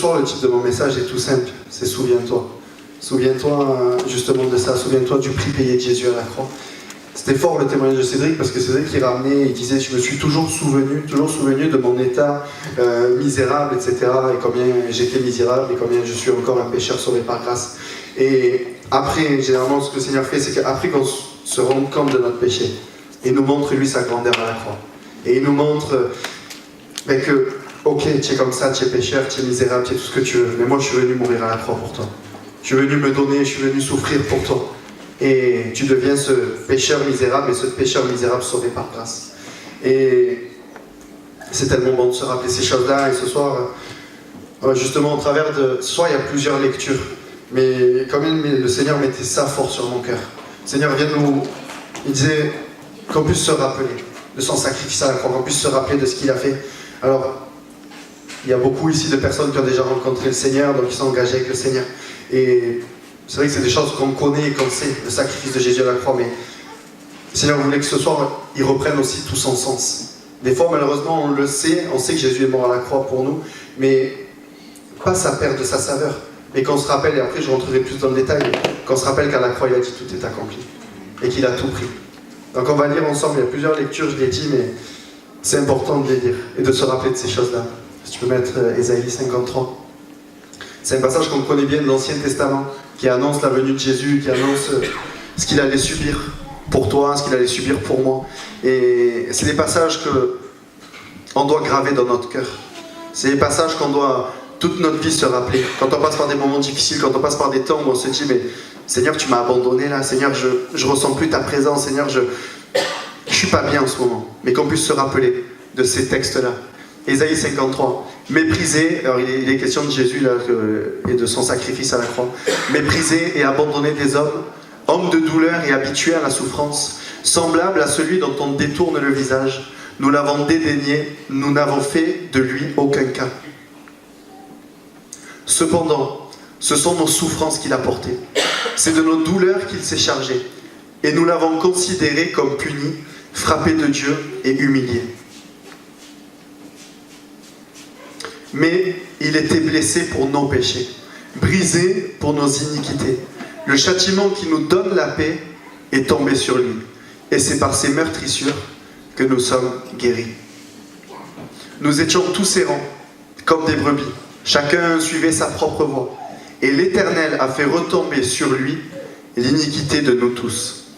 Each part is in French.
soir, le titre de mon message est tout simple, c'est souviens-toi. Souviens-toi justement de ça, souviens-toi du prix payé de Jésus à la croix. C'était fort le témoignage de Cédric, parce que Cédric il ramenait, il disait, je me suis toujours souvenu de mon état misérable, etc. Et combien j'étais misérable et combien je suis encore un pécheur sauvé par grâce. Et après, généralement, ce que le Seigneur fait, c'est qu'après qu'on se rende compte de notre péché, il nous montre lui sa grandeur à la croix. Et il nous montre que, ok, tu es comme ça, tu es pécheur, tu es misérable, tu es tout ce que tu veux, mais moi je suis venu mourir à la croix pour toi. Je suis venu me donner, je suis venu souffrir pour toi. Et tu deviens ce pécheur misérable, et ce pécheur misérable sauvé par grâce. Et c'est tellement bon de se rappeler ces choses-là. Et ce soir, justement, au travers de... Ce soir, il y a plusieurs lectures. Mais quand même, le Seigneur mettait ça fort sur mon cœur. Le Seigneur vient nous... Il disait qu'on puisse se rappeler de son sacrifice à la croix, qu'on puisse se rappeler de ce qu'il a fait. Alors, il y a beaucoup ici de personnes qui ont déjà rencontré le Seigneur, donc qui sont engagés avec le Seigneur. Et c'est vrai que c'est des choses qu'on connaît et qu'on sait, le sacrifice de Jésus à la croix, mais le Seigneur voulait que ce soir, il reprenne aussi tout son sens. Des fois, malheureusement, on le sait, on sait que Jésus est mort à la croix pour nous, mais pas ça perd de sa saveur. Mais qu'on se rappelle, et après je rentrerai plus dans le détail, qu'on se rappelle qu'à la croix, il a dit tout est accompli, et qu'il a tout pris. Donc on va lire ensemble, il y a plusieurs lectures, je l'ai dit, mais c'est important de les lire, et de se rappeler de ces choses-là. Si tu peux mettre Ésaïe 53. C'est un passage qu'on connaît bien de l'Ancien Testament, qui annonce la venue de Jésus, qui annonce ce qu'il allait subir pour toi, ce qu'il allait subir pour moi. Et c'est des passages qu'on doit graver dans notre cœur. C'est des passages qu'on doit toute notre vie se rappeler. Quand on passe par des moments difficiles, quand on passe par des temps où on se dit, mais Seigneur, tu m'as abandonné là, Seigneur, je ressens plus ta présence, Seigneur, je suis pas bien en ce moment. Mais qu'on puisse se rappeler de ces textes-là. Ésaïe 53. Méprisé, alors il est question de Jésus là, et de son sacrifice à la croix. Méprisé et abandonné des hommes, homme de douleur et habitué à la souffrance, semblable à celui dont on détourne le visage. Nous l'avons dédaigné, nous n'avons fait de lui aucun cas. Cependant, ce sont nos souffrances qu'il a portées. C'est de nos douleurs qu'il s'est chargé. Et nous l'avons considéré comme puni, frappé de Dieu et humilié. Mais il était blessé pour nos péchés, brisé pour nos iniquités. Le châtiment qui nous donne la paix est tombé sur lui. Et c'est par ses meurtrissures que nous sommes guéris. Nous étions tous errants, comme des brebis. Chacun suivait sa propre voie. Et l'Éternel a fait retomber sur lui l'iniquité de nous tous.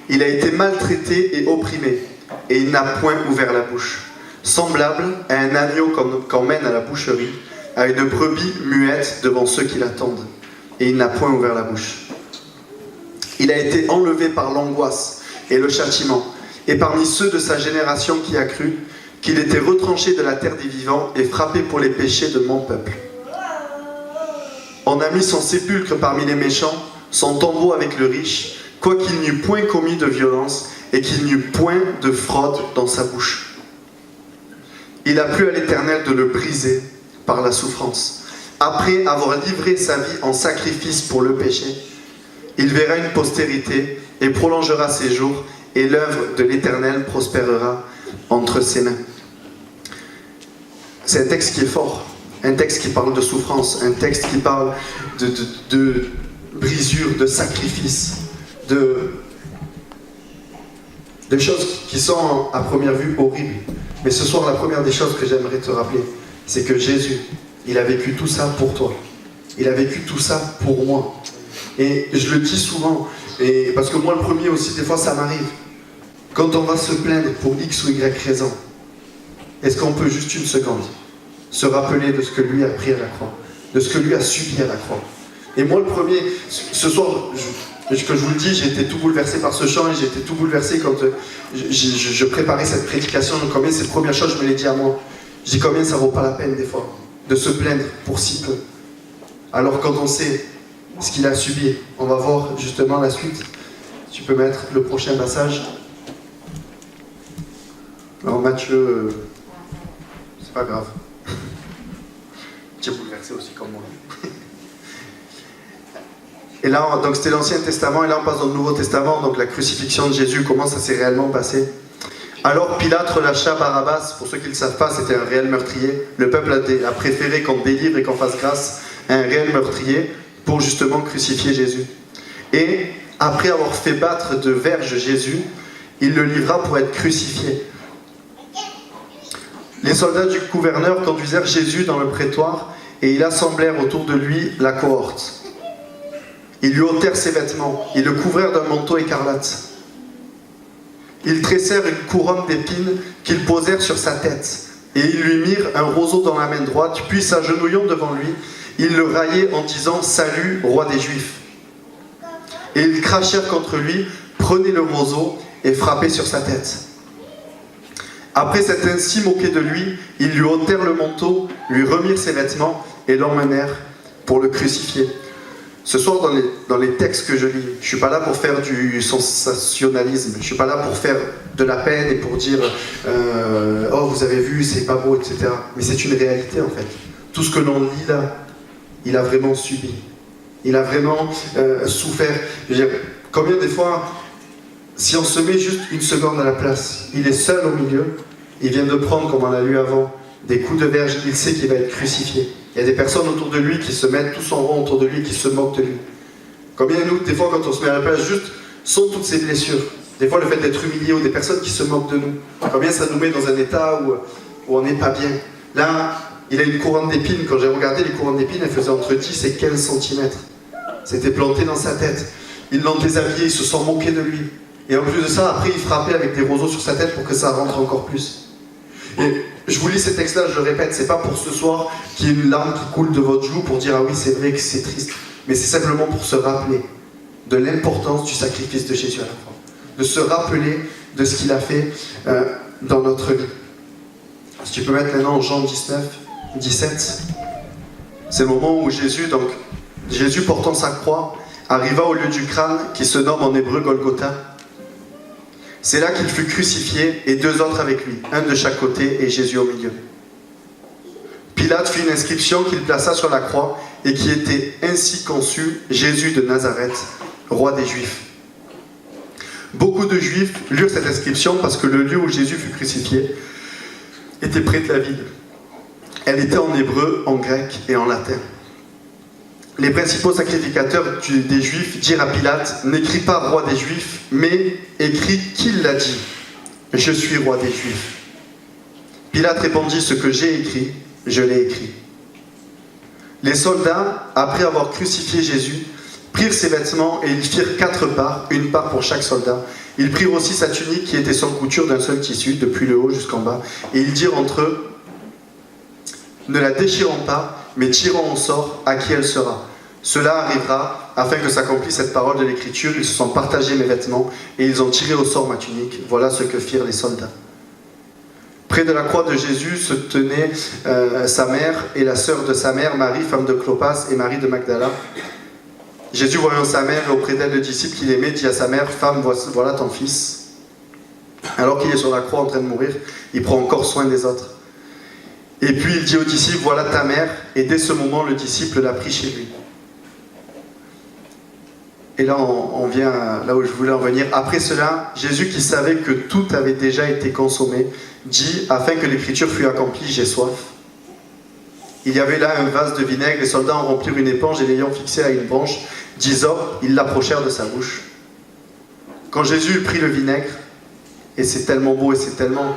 Il a été maltraité et opprimé, et il n'a point ouvert la bouche. Semblable à un agneau qu'on mène à la boucherie, à une brebis muette devant ceux qui l'attendent. Et il n'a point ouvert la bouche. Il a été enlevé par l'angoisse et le châtiment, et parmi ceux de sa génération qui a cru qu'il était retranché de la terre des vivants et frappé pour les péchés de mon peuple. On a mis son sépulcre parmi les méchants, son tombeau avec le riche, quoiqu'il n'eût point commis de violence et qu'il n'eût point de fraude dans sa bouche. Il a plu à l'Éternel de le briser par la souffrance. Après avoir livré sa vie en sacrifice pour le péché, il verra une postérité et prolongera ses jours, et l'œuvre de l'Éternel prospérera entre ses mains. C'est un texte qui est fort, un texte qui parle de souffrance, un texte qui parle de brisure, de sacrifice, de choses qui sont à première vue horribles. Mais ce soir, la première des choses que j'aimerais te rappeler, c'est que Jésus, il a vécu tout ça pour toi. Il a vécu tout ça pour moi. Et je le dis souvent, parce que moi le premier aussi, des fois ça m'arrive. Quand on va se plaindre pour X ou Y raison, est-ce qu'on peut juste une seconde se rappeler de ce que lui a pris à la croix, de ce que lui a subi à la croix? Et moi le premier, ce soir, que je vous le dis, j'ai été tout bouleversé par ce chant, et j'ai été tout bouleversé quand je préparais cette prédication. Donc combien cette première chose, je me l'ai dit à moi. Je dis combien ça vaut pas la peine des fois de se plaindre pour si peu. Alors quand on sait ce qu'il a subi, on va voir justement la suite. Tu peux mettre le prochain passage. Alors Matthieu, c'est pas grave. Tu es bouleversé aussi comme moi. Et là, donc c'était l'Ancien Testament, et là on passe dans le Nouveau Testament, donc la crucifixion de Jésus, comment ça s'est réellement passé. Alors Pilate relâcha Barabbas. Pour ceux qui ne le savent pas, c'était un réel meurtrier. Le peuple a préféré qu'on délivre et qu'on fasse grâce à un réel meurtrier pour justement crucifier Jésus. Et après avoir fait battre de verges Jésus, il le livra pour être crucifié. Les soldats du gouverneur conduisirent Jésus dans le prétoire et ils assemblèrent autour de lui la cohorte. Ils lui ôtèrent ses vêtements, ils le couvrèrent d'un manteau écarlate. Ils tressèrent une couronne d'épines qu'ils posèrent sur sa tête et ils lui mirent un roseau dans la main droite, puis s'agenouillant devant lui, ils le raillaient en disant « Salut, roi des Juifs !» Et ils crachèrent contre lui, prenaient le roseau et frappaient sur sa tête. Après s'être ainsi moqué de lui, ils lui ôtèrent le manteau, lui remirent ses vêtements et l'emmenèrent pour le crucifier. Ce soir, dans les textes que je lis, je ne suis pas là pour faire du sensationnalisme, je ne suis pas là pour faire de la peine et pour dire « Oh, vous avez vu, c'est pas beau, etc. » Mais c'est une réalité en fait. Tout ce que l'on lit là, il a vraiment subi. Il a vraiment souffert. Je veux dire, combien des fois, si on se met juste une seconde à la place, il est seul au milieu, il vient de prendre, comme on l'a lu avant, des coups de verge, il sait qu'il va être crucifié. Il y a des personnes autour de lui qui se mettent tous en rond autour de lui, qui se moquent de lui. Combien nous, des fois, quand on se met à la place, juste, sont toutes ces blessures. Des fois, le fait d'être humilié ou des personnes qui se moquent de nous. Combien ça nous met dans un état où on n'est pas bien. Là, il a une couronne d'épines. Quand j'ai regardé, les couronnes d'épines, elles faisaient entre 10 et 15 cm. C'était planté dans sa tête. Ils l'ont déshabillé, ils se sont moqués de lui. Et en plus de ça, après, ils frappaient avec des roseaux sur sa tête pour que ça rentre encore plus. Et je vous lis ces textes-là, je le répète, c'est pas pour ce soir qu'il y ait une larme qui coule de votre joue pour dire « Ah oui, c'est vrai que c'est triste ». Mais c'est simplement pour se rappeler de l'importance du sacrifice de Jésus à la croix. De se rappeler de ce qu'il a fait dans notre vie. Si tu peux mettre maintenant en Jean 19, 17. C'est le moment où Jésus portant sa croix, arriva au lieu du crâne qui se nomme en hébreu Golgotha. C'est là qu'il fut crucifié et 2 autres avec lui, un de chaque côté et Jésus au milieu. Pilate fit une inscription qu'il plaça sur la croix et qui était ainsi conçue, Jésus de Nazareth, roi des Juifs. Beaucoup de Juifs lurent cette inscription parce que le lieu où Jésus fut crucifié était près de la ville. Elle était en hébreu, en grec et en latin. Les principaux sacrificateurs des Juifs dirent à Pilate « N'écris pas roi des Juifs, mais écris qu'il l'a dit. Je suis roi des Juifs. » Pilate répondit « Ce que j'ai écrit, je l'ai écrit. » Les soldats, après avoir crucifié Jésus, prirent ses vêtements et ils firent 4 parts, une part pour chaque soldat. Ils prirent aussi sa tunique qui était sans couture d'un seul tissu, depuis le haut jusqu'en bas, et ils dirent entre eux « Ne la déchirons pas, mais tirons au sort à qui elle sera. Cela arrivera afin que s'accomplisse cette parole de l'Écriture. Ils se sont partagés mes vêtements et ils ont tiré au sort ma tunique. Voilà ce que firent les soldats. » Près de la croix de Jésus se tenaient sa mère et la sœur de sa mère, Marie, femme de Clopas, et Marie de Magdala. Jésus, voyant sa mère et auprès d'elle le disciple qu'il aimait, dit à sa mère « Femme, voilà ton fils. » Alors qu'il est sur la croix en train de mourir, il prend encore soin des autres. Et puis il dit au disciple, voilà ta mère, et dès ce moment, le disciple l'a pris chez lui. Et là, on vient là où je voulais en venir. Après cela, Jésus, qui savait que tout avait déjà été consommé, dit, afin que l'écriture fût accomplie, j'ai soif. Il y avait là un vase de vinaigre, les soldats en remplirent une éponge, et l'ayant fixé à une branche d'hysope, ils l'approchèrent de sa bouche. Quand Jésus prit le vinaigre, et c'est tellement beau, et c'est tellement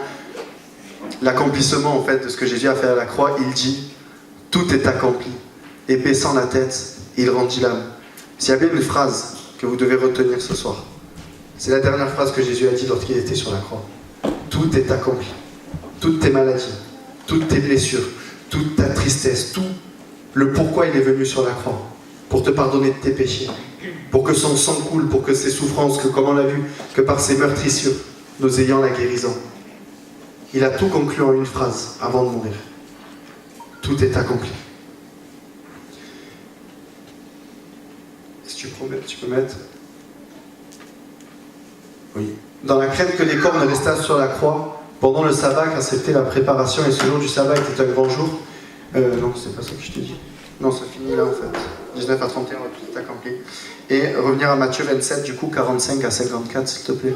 l'accomplissement en fait de ce que Jésus a fait à la croix, il dit « Tout est accompli ». Et baissant la tête, il rendit l'âme. S'il y a bien une phrase que vous devez retenir ce soir, c'est la dernière phrase que Jésus a dit lorsqu'il était sur la croix. Tout est accompli. Toutes tes maladies, toutes tes blessures, toute ta tristesse, tout le pourquoi il est venu sur la croix. Pour te pardonner de tes péchés. Pour que son sang coule, pour que ses souffrances, que comme on l'a vu, que par ses meurtrissures, nous ayons la guérison. Il a tout conclu en une phrase avant de mourir. Tout est accompli. Si tu peux mettre... Oui. Dans la crainte que les corps ne restassent sur la croix, pendant le sabbat, car c'était la préparation, et ce jour du sabbat était un grand jour. Non, c'est pas ça que je te dis. Non, ça finit là en fait. 19 à 31, tout est accompli. Et revenir à Matthieu 27, du coup, 45 à 54, s'il te plaît.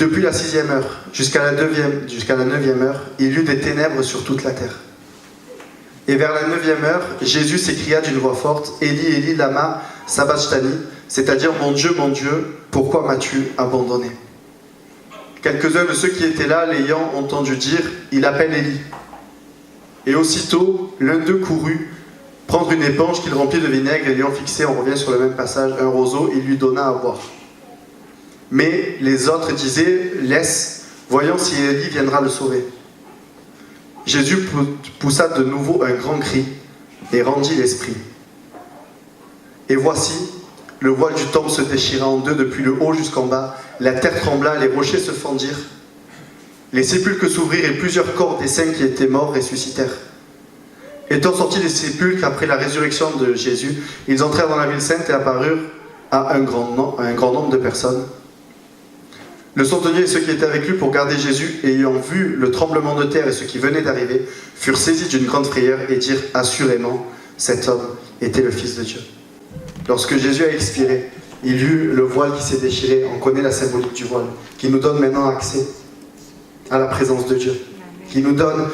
Depuis la 6e heure jusqu'à la 9e heure, il y eut des ténèbres sur toute la terre. Et vers la 9e heure, Jésus s'écria d'une voix forte, Élie, Élie, lama sabachthani, c'est-à-dire mon Dieu, pourquoi m'as-tu abandonné? Quelques-uns de ceux qui étaient là, l'ayant entendu dire, il appelle Élie. Et aussitôt, l'un d'eux courut prendre une éponge qu'il remplit de vinaigre et l'ayant fixé, on revient sur le même passage, un roseau, il lui donna à boire. Mais les autres disaient, laisse, voyons si Élie viendra le sauver. Jésus poussa de nouveau un grand cri et rendit l'esprit. Et voici, le voile du temple se déchira en deux depuis le haut jusqu'en bas, la terre trembla, les rochers se fendirent, les sépulcres s'ouvrirent et plusieurs corps des saints qui étaient morts ressuscitèrent. Étant sortis des sépulcres après la résurrection de Jésus, ils entrèrent dans la ville sainte et apparurent à un grand nombre de personnes. Le centenier et ceux qui étaient avec lui pour garder Jésus, ayant vu le tremblement de terre et ce qui venait d'arriver, furent saisis d'une grande frayeur et dirent assurément, cet homme était le Fils de Dieu. Lorsque Jésus a expiré, il eut le voile qui s'est déchiré. On connaît la symbolique du voile, qui nous donne maintenant accès à la présence de Dieu. Qui nous donne,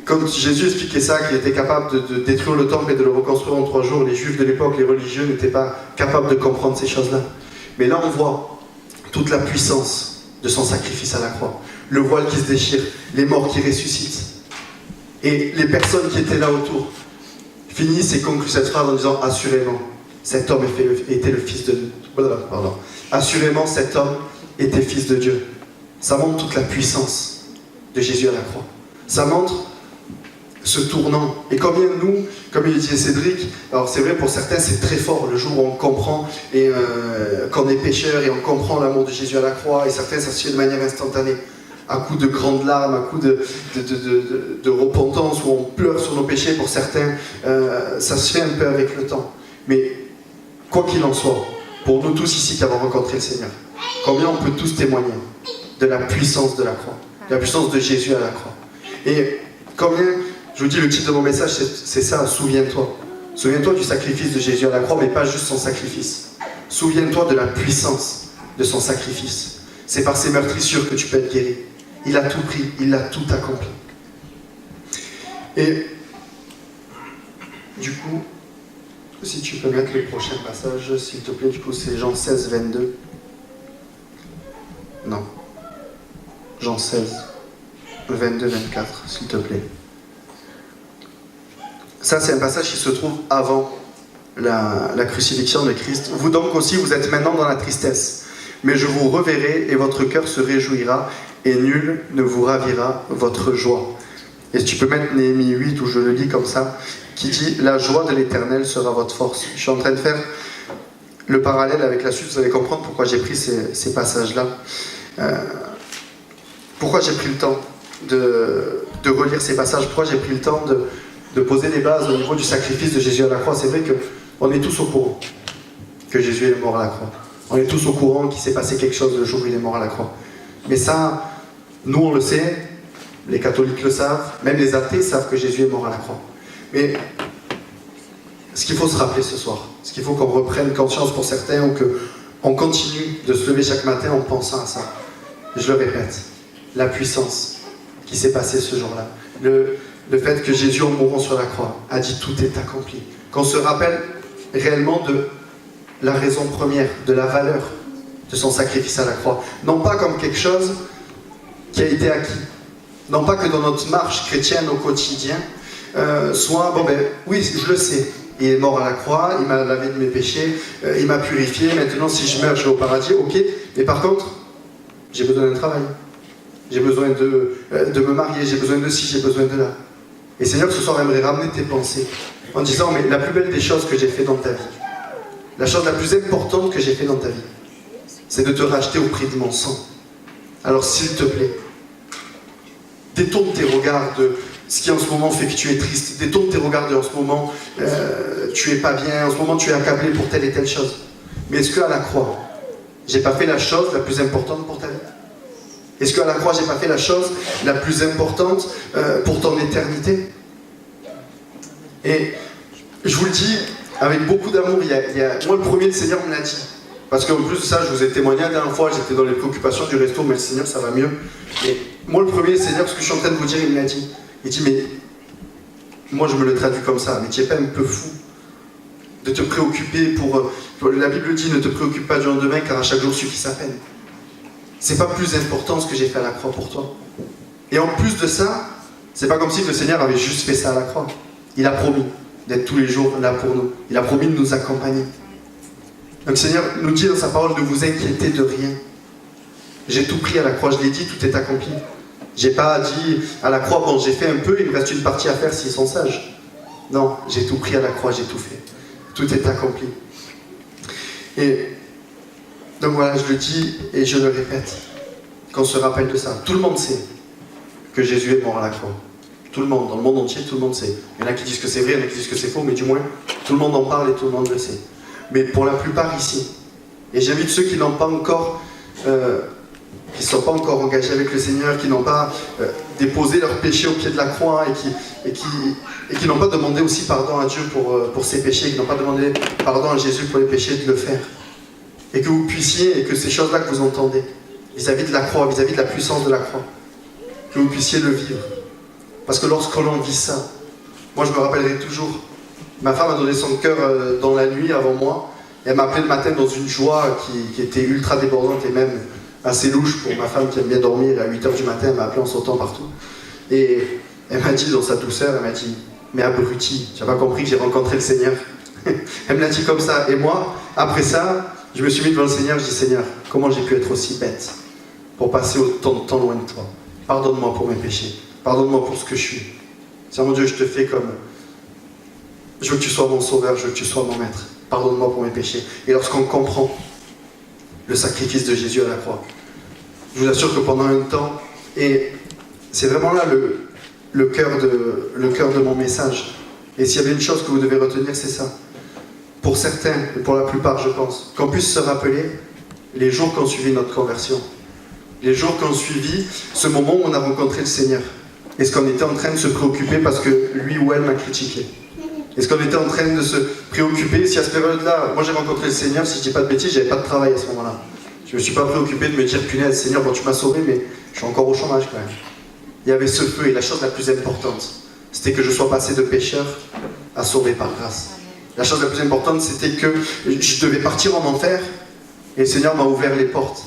comme Jésus expliquait ça, qu'il était capable de détruire le temple et de le reconstruire en 3 jours. Les Juifs de l'époque, les religieux, n'étaient pas capables de comprendre ces choses-là. Mais là, on voit toute la puissance de son sacrifice à la croix. Le voile qui se déchire, les morts qui ressuscitent. Et les personnes qui étaient là autour finissent et concluent cette phrase en disant « Assurément, cet homme était le Fils de Dieu. » Assurément, cet homme était Fils de Dieu. Ça montre toute la puissance de Jésus à la croix. Ça montre ce tournant. Et combien nous, comme il disait Cédric, alors c'est vrai pour certains c'est très fort le jour où on comprend qu'on est pécheur et on comprend l'amour de Jésus à la croix, et certains ça se fait de manière instantanée, à coup de grandes larmes, à coup de repentance, où on pleure sur nos péchés. Pour certains, ça se fait un peu avec le temps. Mais quoi qu'il en soit, pour nous tous ici qui avons rencontré le Seigneur, combien on peut tous témoigner de la puissance de la croix, de la puissance de Jésus à la croix. Et combien, je vous dis, le titre de mon message, c'est ça, souviens-toi. Souviens-toi du sacrifice de Jésus à la croix, mais pas juste son sacrifice. Souviens-toi de la puissance de son sacrifice. C'est par ses meurtrissures que tu peux être guéri. Il a tout pris, il a tout accompli. Et du coup, si tu peux mettre le prochain passage, s'il te plaît, du coup c'est Jean 16, 22. Non. Jean 16, 22, 24, s'il te plaît. Ça, c'est un passage qui se trouve avant la crucifixion de Christ. Vous donc aussi, vous êtes maintenant dans la tristesse. Mais je vous reverrai et votre cœur se réjouira et nul ne vous ravira votre joie. Et si tu peux mettre Néhémie 8, où je le lis comme ça, qui dit « La joie de l'Éternel sera votre force ». Je suis en train de faire le parallèle avec la suite, vous allez comprendre pourquoi j'ai pris ces passages-là. Pourquoi j'ai pris le temps de relire ces passages, pourquoi j'ai pris le temps de poser les bases au niveau du sacrifice de Jésus à la croix. C'est vrai qu'on est tous au courant que Jésus est mort à la croix. On est tous au courant qu'il s'est passé quelque chose le jour où il est mort à la croix. Mais ça, nous on le sait, les catholiques le savent, même les athées savent que Jésus est mort à la croix. Mais ce qu'il faut se rappeler ce soir, ce qu'il faut qu'on reprenne conscience pour certains, ou qu'on continue de se lever chaque matin en pensant à ça. Je le répète, la puissance qui s'est passée ce jour-là. Le fait que Jésus, en mourant sur la croix, a dit tout est accompli. Qu'on se rappelle réellement de la raison première, de la valeur de son sacrifice à la croix. Non pas comme quelque chose qui a été acquis. Non pas que dans notre marche chrétienne au quotidien, soit, bon ben oui, je le sais, il est mort à la croix, il m'a lavé de mes péchés, il m'a purifié, maintenant si je meurs, je vais au paradis, ok, mais par contre, j'ai besoin d'un travail. J'ai besoin de me marier, j'ai besoin de ci, j'ai besoin de là. Et Seigneur, ce soir, j'aimerais ramener tes pensées en disant, mais la plus belle des choses que j'ai fait dans ta vie, la chose la plus importante que j'ai fait dans ta vie, c'est de te racheter au prix de mon sang. Alors s'il te plaît, détourne tes regards de ce qui en ce moment fait que tu es triste, détourne tes regards de en ce moment tu es pas bien, en ce moment tu es accablé pour telle et telle chose. Mais est-ce qu'à la croix, j'ai pas fait la chose la plus importante pour ta vie? Est-ce qu'à la croix, j'ai pas fait la chose la plus importante pour ton éternité? Et je vous le dis avec beaucoup d'amour, moi le premier, le Seigneur me l'a dit. Parce qu'en plus de ça, je vous ai témoigné la dernière fois, j'étais dans les préoccupations du resto, mais le Seigneur, ça va mieux. Et moi, le premier, Seigneur, ce que je suis en train de vous dire, il m'a dit, mais moi, je me le traduis comme ça, mais tu n'es pas un peu fou de te préoccuper pour... La Bible dit, ne te préoccupe pas du lendemain, car à chaque jour suffit sa peine. C'est pas plus important ce que j'ai fait à la croix pour toi. Et en plus de ça, c'est pas comme si le Seigneur avait juste fait ça à la croix. Il a promis d'être tous les jours là pour nous. Il a promis de nous accompagner. Donc le Seigneur nous dit dans sa parole, ne vous inquiétez de rien. J'ai tout pris à la croix, je l'ai dit, tout est accompli. J'ai pas dit à la croix, bon j'ai fait un peu, il me reste une partie à faire s'ils sont sages. Non, j'ai tout pris à la croix, j'ai tout fait. Tout est accompli. Et donc voilà, je le dis et je le répète, qu'on se rappelle de ça. Tout le monde sait que Jésus est mort à la croix. Tout le monde, dans le monde entier, tout le monde sait. Il y en a qui disent que c'est vrai, il y en a qui disent que c'est faux, mais du moins, tout le monde en parle et tout le monde le sait. Mais pour la plupart ici, et j'invite ceux qui n'ont pas encore, qui ne sont pas encore engagés avec le Seigneur, qui n'ont pas déposé leurs péchés au pied de la croix et qui n'ont pas demandé aussi pardon à Dieu pour ses péchés, qui n'ont pas demandé pardon à Jésus pour les péchés, de le faire. Et que vous puissiez, et que ces choses-là que vous entendez, vis-à-vis de la croix, vis-à-vis de la puissance de la croix, que vous puissiez le vivre. Parce que lorsqu'on vit ça, moi je me rappellerai toujours, ma femme a donné son cœur dans la nuit avant moi, et elle m'a appelé le matin dans une joie qui était ultra débordante et même assez louche pour ma femme qui aime bien dormir. À 8h du matin, elle m'a appelé en sautant partout. Et elle m'a dit dans sa douceur, elle m'a dit, mais abruti, tu n'as pas compris que j'ai rencontré le Seigneur. Elle me l'a dit comme ça. Et moi, après ça, je me suis mis devant le Seigneur, je dis, Seigneur, comment j'ai pu être aussi bête pour passer autant de temps loin de toi? Pardonne-moi pour mes péchés. Pardonne-moi pour ce que je suis. Seigneur mon Dieu, je te fais comme... Je veux que tu sois mon sauveur, je veux que tu sois mon maître. Pardonne-moi pour mes péchés. Et lorsqu'on comprend le sacrifice de Jésus à la croix, je vous assure que pendant un temps, et c'est vraiment là le cœur de mon message. Et s'il y avait une chose que vous devez retenir, c'est ça. Pour certains, et pour la plupart je pense, qu'on puisse se rappeler les jours qui ont suivi notre conversion. Les jours qui ont suivi ce moment où on a rencontré le Seigneur. Est-ce qu'on était en train de se préoccuper parce que lui ou elle m'a critiqué? Est-ce qu'on était en train de se préoccuper si à cette période-là, moi j'ai rencontré le Seigneur, si je dis pas de bêtises, j'avais pas de travail à ce moment-là. Je me suis pas préoccupé de me dire, punaise, Seigneur, bon tu m'as sauvé, mais je suis encore au chômage quand même. Il y avait ce feu, et la chose la plus importante, c'était que je sois passé de pécheur à sauvé par grâce. La chose la plus importante, c'était que je devais partir en enfer, et le Seigneur m'a ouvert les portes.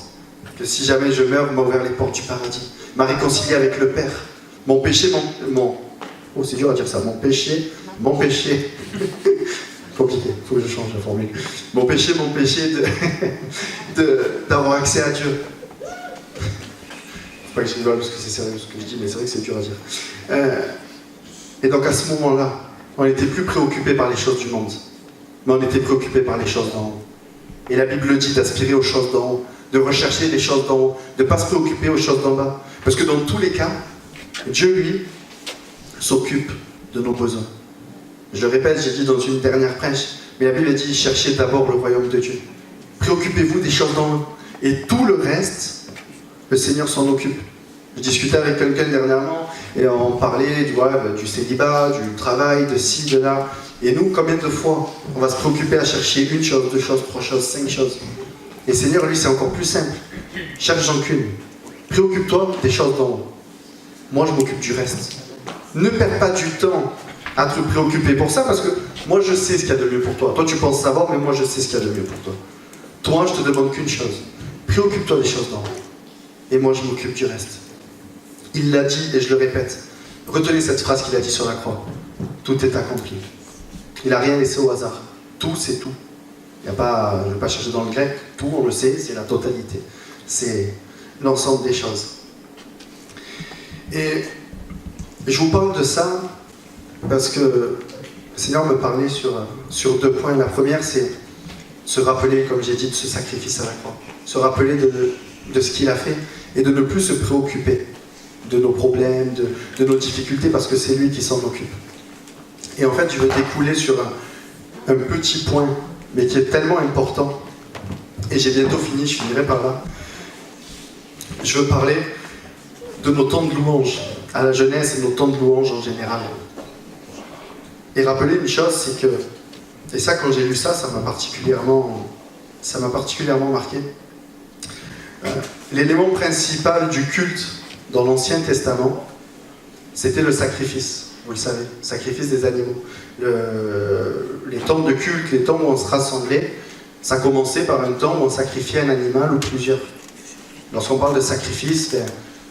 Que si jamais je meurs, m'a ouvert les portes du paradis. M'a réconcilié avec le Père. Mon péché, oh c'est dur à dire ça, mon péché, compliqué, il faut que je change la formule. Mon péché d'avoir accès à Dieu. Faut pas que je rigole parce que c'est sérieux ce que je dis, mais c'est vrai que c'est dur à dire. Et donc à ce moment-là, on n'était plus préoccupé par les choses du monde, mais on était préoccupé par les choses d'en haut. Et la Bible dit d'aspirer aux choses d'en haut, de rechercher les choses d'en haut, de ne pas se préoccuper aux choses d'en bas. Parce que dans tous les cas, Dieu, lui, s'occupe de nos besoins. Je le répète, j'ai dit dans une dernière prêche, mais la Bible dit, cherchez d'abord le royaume de Dieu. Préoccupez-vous des choses d'en haut. Et tout le reste, le Seigneur s'en occupe. Je discutais avec quelqu'un dernièrement, et on parlait du célibat, du travail, de ci, de là. Et nous, combien de fois on va se préoccuper à chercher une chose, deux choses, trois choses, cinq choses. Et le Seigneur, lui, c'est encore plus simple. Cherche-en qu'une. Préoccupe-toi des choses d'en haut. Moi, je m'occupe du reste. Ne perds pas du temps à te préoccuper pour ça, parce que moi, je sais ce qu'il y a de mieux pour toi. Toi, tu penses savoir, mais moi, je sais ce qu'il y a de mieux pour toi. Toi, je te demande qu'une chose. Préoccupe-toi des choses d'en haut. Et moi, je m'occupe du reste. Il l'a dit, et je le répète. Retenez cette phrase qu'il a dit sur la croix. Tout est accompli. Il n'a rien laissé au hasard. Tout, c'est tout. Je ne vais pas chercher dans le grec. Tout, on le sait, c'est la totalité. C'est l'ensemble des choses. Et je vous parle de ça parce que le Seigneur me parlait sur deux points. La première, c'est se rappeler, comme j'ai dit, de ce sacrifice à la croix. Se rappeler de ce qu'il a fait et de ne plus se préoccuper de nos problèmes, de nos difficultés, parce que c'est lui qui s'en occupe. Et en fait, je veux découler sur un petit point, mais qui est tellement important, et j'ai bientôt fini, je finirai par là. Je veux parler de nos temps de louange à la jeunesse et nos temps de louange en général. Et rappeler une chose, c'est que, et ça quand j'ai lu ça, ça m'a ça m'a particulièrement marqué. L'élément principal du culte dans l'Ancien Testament, c'était le sacrifice, vous le savez, le sacrifice des animaux. Les temps de culte, les temps où on se rassemblait, ça commençait par un temps où on sacrifiait un animal ou plusieurs. Lorsqu'on parle de sacrifice,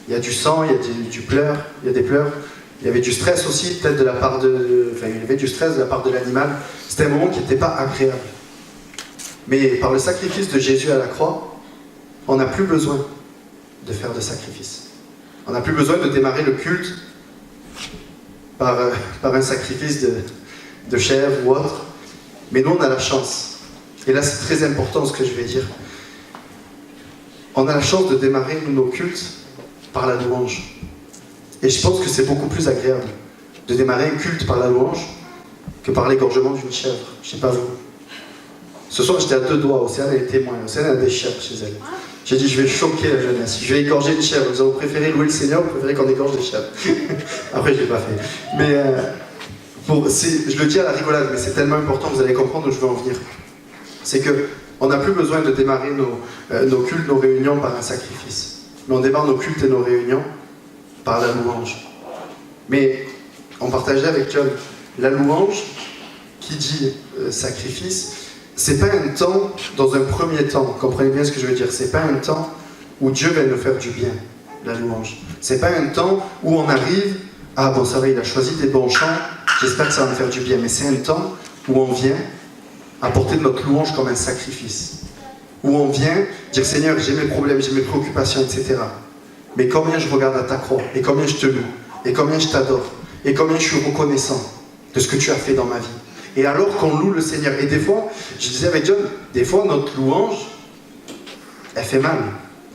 il y a du sang, il y a du pleur, il y a des pleurs. Il y avait du stress aussi, peut-être de la part il y avait du stress de la part de l'animal. C'était un moment qui n'était pas agréable. Mais par le sacrifice de Jésus à la croix, on n'a plus besoin de faire de sacrifice. On n'a plus besoin de démarrer le culte par un sacrifice de chèvre ou autre. Mais nous, on a la chance. Et là, c'est très important ce que je vais dire. On a la chance de démarrer nos cultes par la louange. Et je pense que c'est beaucoup plus agréable de démarrer un culte par la louange que par l'égorgement d'une chèvre. Je ne sais pas vous. Ce soir, j'étais à 2 doigts. Océane est témoin. Océane a des chèvres chez elle. J'ai dit, je vais choquer la jeunesse. Je vais égorger une chèvre. Vous avez préféré louer le Seigneur, vous préférez qu'on égorge des chèvres. Après, je ne l'ai pas fait. Mais je le dis à la rigolade, mais c'est tellement important, vous allez comprendre où je veux en venir. C'est qu'on n'a plus besoin de démarrer nos cultes, nos réunions par un sacrifice. Mais on démarre nos cultes et nos réunions par la louange. Mais on partageait avec John, la louange, qui dit sacrifice, c'est pas un temps, dans un premier temps, comprenez bien ce que je veux dire, c'est pas un temps où Dieu va nous faire du bien, la louange. C'est pas un temps où on arrive, ah bon ça va, il a choisi des bons chants, j'espère que ça va me faire du bien, mais c'est un temps où on vient apporter notre louange comme un sacrifice. Où on vient dire Seigneur, j'ai mes problèmes, j'ai mes préoccupations, etc. Mais combien je regarde à ta croix, et combien je te loue, et combien je t'adore, et combien je suis reconnaissant de ce que tu as fait dans ma vie. Et alors qu'on loue le Seigneur, et des fois, je disais avec John, des fois notre louange, elle fait mal,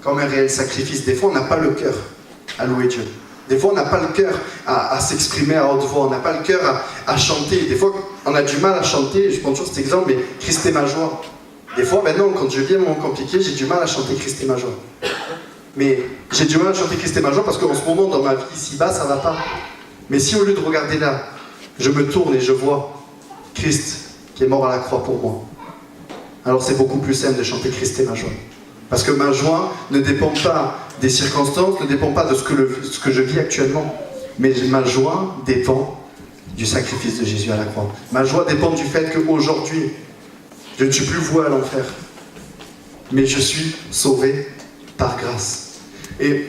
comme un réel sacrifice. Des fois on n'a pas le cœur à louer Dieu. Des fois on n'a pas le cœur à s'exprimer à haute voix, on n'a pas le cœur à chanter. Des fois on a du mal à chanter, je prends toujours cet exemple, mais Christ est ma joie. Des fois, maintenant, quand je vis un moment compliqué, j'ai du mal à chanter Christ est ma joie. Mais j'ai du mal à chanter Christ est ma joie parce qu'en ce moment, dans ma vie ici-bas, ça ne va pas. Mais si au lieu de regarder là, je me tourne et je vois Christ qui est mort à la croix pour moi, alors c'est beaucoup plus simple de chanter Christ est ma joie. Parce que ma joie ne dépend pas des circonstances, ne dépend pas de ce que je vis actuellement. Mais ma joie dépend du sacrifice de Jésus à la croix. Ma joie dépend du fait qu'aujourd'hui, je ne suis plus voué à l'enfer, mais je suis sauvé par grâce. Et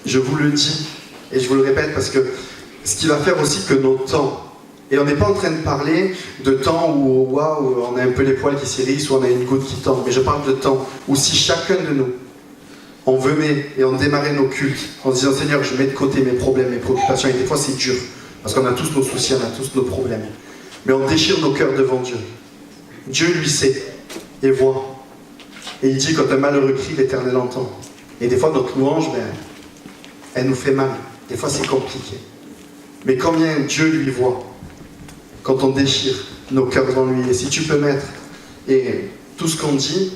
je vous le dis, et je vous le répète, parce que ce qui va faire aussi que nos temps, et on n'est pas en train de parler de temps où waouh, on a un peu les poils qui s'hérissent, ou on a une goutte qui tombe, mais je parle de temps où si chacun de nous, on venait et on démarrait nos cultes en se disant Seigneur, je mets de côté mes problèmes, mes préoccupations, et des fois c'est dur, parce qu'on a tous nos soucis, on a tous nos problèmes, mais on déchire nos cœurs devant Dieu. Dieu lui sait et voit. Et il dit quand un malheureux crie, l'Éternel entend. Et des fois notre louange, elle nous fait mal. Des fois c'est compliqué. Mais combien Dieu lui voit quand on déchire nos cœurs devant lui. Et si tu peux mettre, et tout ce qu'on dit,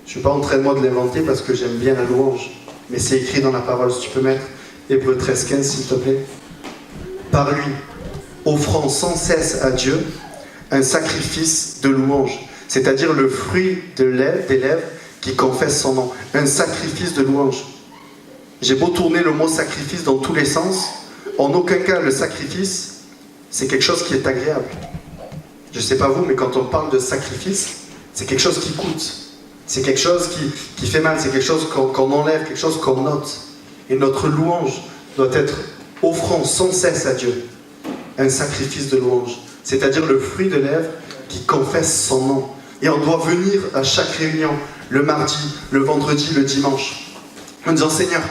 je ne suis pas en train de moi de l'inventer parce que j'aime bien la louange, mais c'est écrit dans la parole. Si tu peux mettre Hébreux 13-15 s'il te plaît. Par lui, offrant sans cesse à Dieu un sacrifice de louange, c'est-à-dire le fruit des lèvres qui confessent son nom. Un sacrifice de louange. J'ai beau tourner le mot sacrifice dans tous les sens, en aucun cas le sacrifice, c'est quelque chose qui est agréable. Je ne sais pas vous, mais quand on parle de sacrifice, c'est quelque chose qui coûte. C'est quelque chose qui fait mal, c'est quelque chose qu'on enlève, quelque chose qu'on note. Et notre louange doit être offrant sans cesse à Dieu un sacrifice de louange. C'est-à-dire le fruit de lèvres qui confesse son nom. Et on doit venir à chaque réunion, le mardi, le vendredi, le dimanche, en disant Seigneur,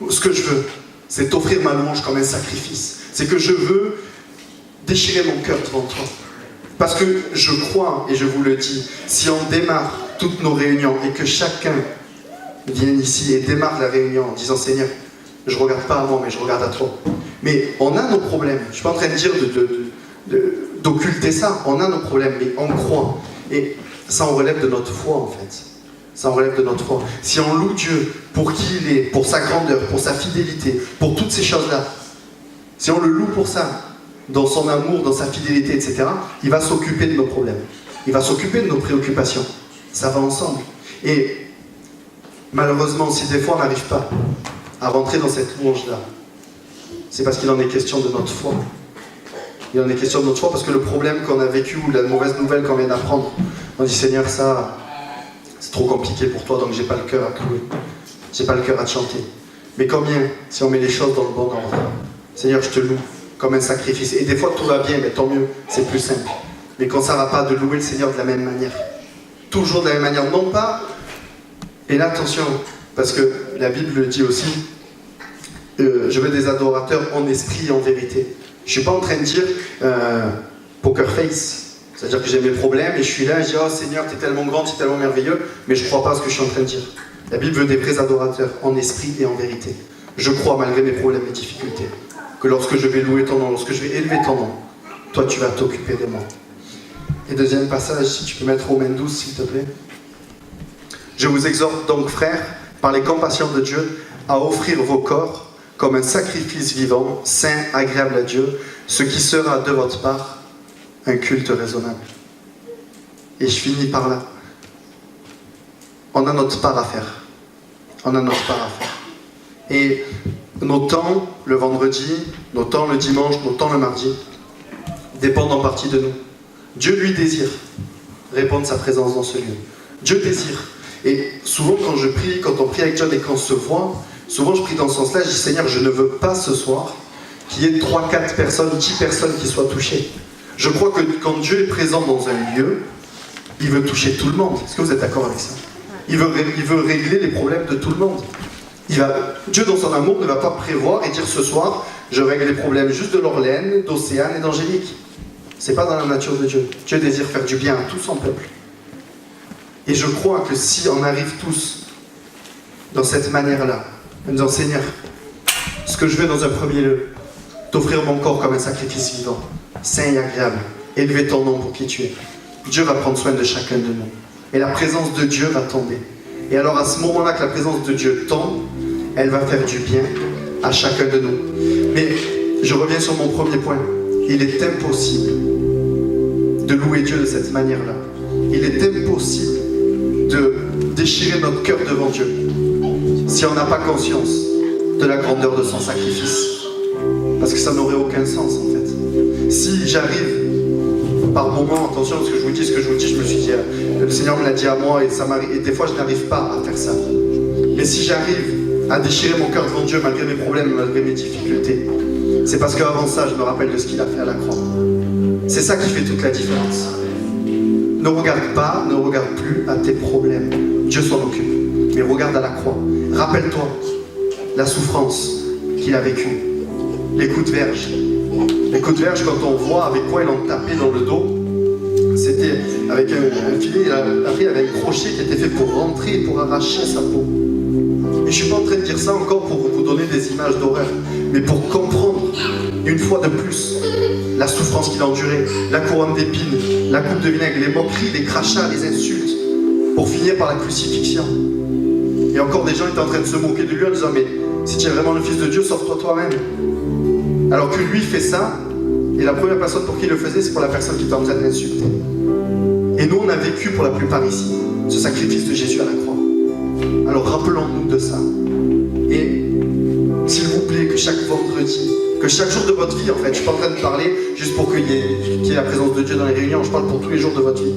ce que je veux, c'est t'offrir ma louange comme un sacrifice. C'est que je veux déchirer mon cœur devant toi. Parce que je crois, et je vous le dis, si on démarre toutes nos réunions et que chacun vienne ici et démarre la réunion en disant Seigneur, je ne regarde pas à moi, mais je regarde à toi. Mais on a nos problèmes. Je ne suis pas en train de dire d'occulter ça. On a nos problèmes, mais on croit. Et ça en relève de notre foi, en fait. Ça en relève de notre foi. Si on loue Dieu pour qui il est, pour sa grandeur, pour sa fidélité, pour toutes ces choses-là, si on le loue pour ça, dans son amour, dans sa fidélité, etc., il va s'occuper de nos problèmes. Il va s'occuper de nos préoccupations. Ça va ensemble. Et malheureusement, si des fois on n'arrive pas à rentrer dans cette louange-là, c'est parce qu'il en est question de notre foi. Il en est question de notre foi parce que le problème qu'on a vécu ou la mauvaise nouvelle qu'on vient d'apprendre, on dit Seigneur, ça, c'est trop compliqué pour toi, donc j'ai pas le cœur à clouer. J'ai pas le cœur à te chanter. Mais combien, si on met les choses dans le bon ordre, Seigneur, je te loue comme un sacrifice. Et des fois tout va bien, mais tant mieux, c'est plus simple. Mais quand ça ne va pas, de louer le Seigneur de la même manière. Toujours de la même manière. Non pas, et là attention, parce que la Bible le dit aussi, je veux des adorateurs en esprit et en vérité. Je ne suis pas en train de dire poker face. C'est-à-dire que j'ai mes problèmes et je suis là et je dis « Oh Seigneur, tu es tellement grand, tu es tellement merveilleux », mais je ne crois pas à ce que je suis en train de dire. La Bible veut des vrais adorateurs en esprit et en vérité. Je crois, malgré mes problèmes et difficultés, que lorsque je vais louer ton nom, lorsque je vais élever ton nom, toi tu vas t'occuper de moi. Et deuxième passage, si tu peux mettre Romains 12 s'il te plaît. Je vous exhorte donc frères, par les compassions de Dieu, à offrir vos corps comme un sacrifice vivant, saint, agréable à Dieu, ce qui sera de votre part un culte raisonnable. Et je finis par là. On a notre part à faire. On a notre part à faire. Et nos temps, le vendredi, nos temps le dimanche, nos temps le mardi, dépendent en partie de nous. Dieu lui désire répondre sa présence dans ce lieu. Dieu désire. Et souvent quand je prie, quand on prie avec John et qu'on se voit, souvent je prie dans ce sens-là, je dis Seigneur, je ne veux pas ce soir qu'il y ait 3, 4 personnes, 10 personnes qui soient touchées. Je crois que quand Dieu est présent dans un lieu, il veut toucher tout le monde. Est-ce que vous êtes d'accord avec ça? Il veut régler les problèmes de tout le monde. Dieu dans son amour ne va pas prévoir et dire ce soir, je règle les problèmes juste de Laurelaine, d'Océane et d'Angélique. C'est pas dans la nature de Dieu. Dieu désire faire du bien à tout son peuple. Et je crois que si on arrive tous dans cette manière-là, en disant Seigneur, ce que je veux dans un premier lieu, t'offrir mon corps comme un sacrifice vivant, saint et agréable, élever ton nom pour qui tu es. Dieu va prendre soin de chacun de nous. Et la présence de Dieu va tomber. Et alors à ce moment-là que la présence de Dieu tombe, elle va faire du bien à chacun de nous. Mais je reviens sur mon premier point. Il est impossible de louer Dieu de cette manière-là. Il est impossible de déchirer notre cœur devant Dieu si on n'a pas conscience de la grandeur de son sacrifice. Parce que ça n'aurait aucun sens en fait. Si j'arrive par moment, attention parce que je vous dis ce que je vous dis, je me suis dit, le Seigneur me l'a dit à moi et des fois je n'arrive pas à faire ça. Mais si j'arrive à déchirer mon cœur devant Dieu malgré mes problèmes, malgré mes difficultés, c'est parce qu'avant ça je me rappelle de ce qu'il a fait à la croix. C'est ça qui fait toute la différence. Ne regarde pas, ne regarde plus à tes problèmes. Dieu s'en occupe. Mais regarde à la croix. Rappelle-toi la souffrance qu'il a vécue. Les coups de verge. Les coups de verge, quand on voit avec quoi ils l'ont tapé dans le dos, c'était avec un filet, après il y avait un crochet qui était fait pour rentrer, pour arracher sa peau. Et je ne suis pas en train de dire ça encore pour vous donner des images d'horreur, mais pour comprendre, une fois de plus, la souffrance qu'il a endurée, la couronne d'épines, la coupe de vinaigre, les moqueries, les crachats, les insultes, pour finir par la crucifixion. Et encore des gens étaient en train de se moquer de lui en disant « Mais si tu es vraiment le Fils de Dieu, sauve-toi toi-même ». Alors que lui fait ça, et la première personne pour qui il le faisait, c'est pour la personne qui était en train de l'insulter. Et nous, on a vécu pour la plupart ici, ce sacrifice de Jésus à la croix. Alors rappelons-nous de ça. Et s'il vous plaît, que chaque vendredi, que chaque jour de votre vie, en fait, je ne suis pas en train de parler juste pour qu'il y ait la présence de Dieu dans les réunions, je parle pour tous les jours de votre vie.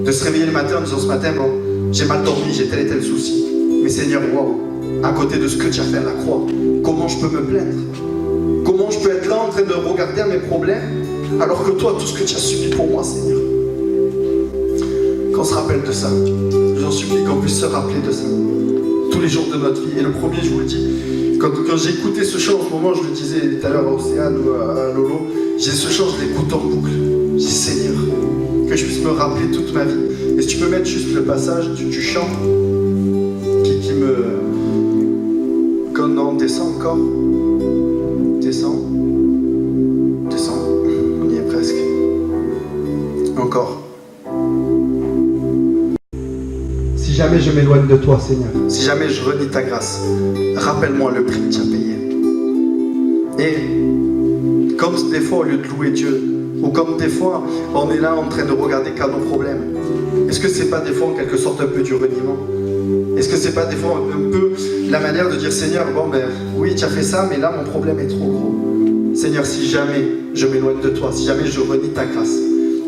De se réveiller le matin en disant ce matin, bon, j'ai mal dormi, j'ai tel et tel souci. Mais Seigneur, waouh, à côté de ce que tu as fait à la croix, comment je peux me plaindre? Comment je peux être là en train de regarder à mes problèmes, alors que toi, tout ce que tu as subi pour moi, Seigneur. Qu'on se rappelle de ça. J'en supplie qu'on puisse se rappeler de ça. Tous les jours de notre vie. Et le premier, je vous le dis, quand j'ai écouté ce chant, en ce moment, je le disais tout à l'heure à Océane ou à Lolo, j'ai ce chant, je l'écoute en boucle. Je dis, Seigneur, que je puisse me rappeler toute ma vie. Et si tu peux mettre juste le passage du chant qui me... Quand on descend encore. Descend, on y est presque. Encore. Si jamais je m'éloigne de toi, Seigneur, si jamais je renie ta grâce, rappelle-moi le prix que tu as payé. Et comme des fois, au lieu de louer Dieu, ou comme des fois, on est là en train de regarder qu'à nos problèmes, et Est-ce que c'est pas des fois en quelque sorte un peu du reniement? Est-ce que c'est pas des fois un peu la manière de dire Seigneur, bon ben oui tu as fait ça, mais là mon problème est trop gros. Seigneur, si jamais je m'éloigne de toi, si jamais je renie ta grâce,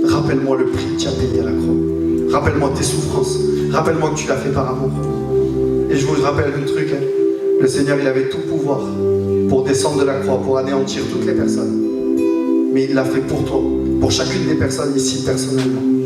rappelle-moi le prix que tu as payé à la croix. Rappelle-moi tes souffrances. Rappelle-moi que tu l'as fait par amour. Et je vous rappelle un truc, hein. Le Seigneur il avait tout pouvoir pour descendre de la croix, pour anéantir toutes les personnes. Mais il l'a fait pour toi, pour chacune des personnes ici personnellement.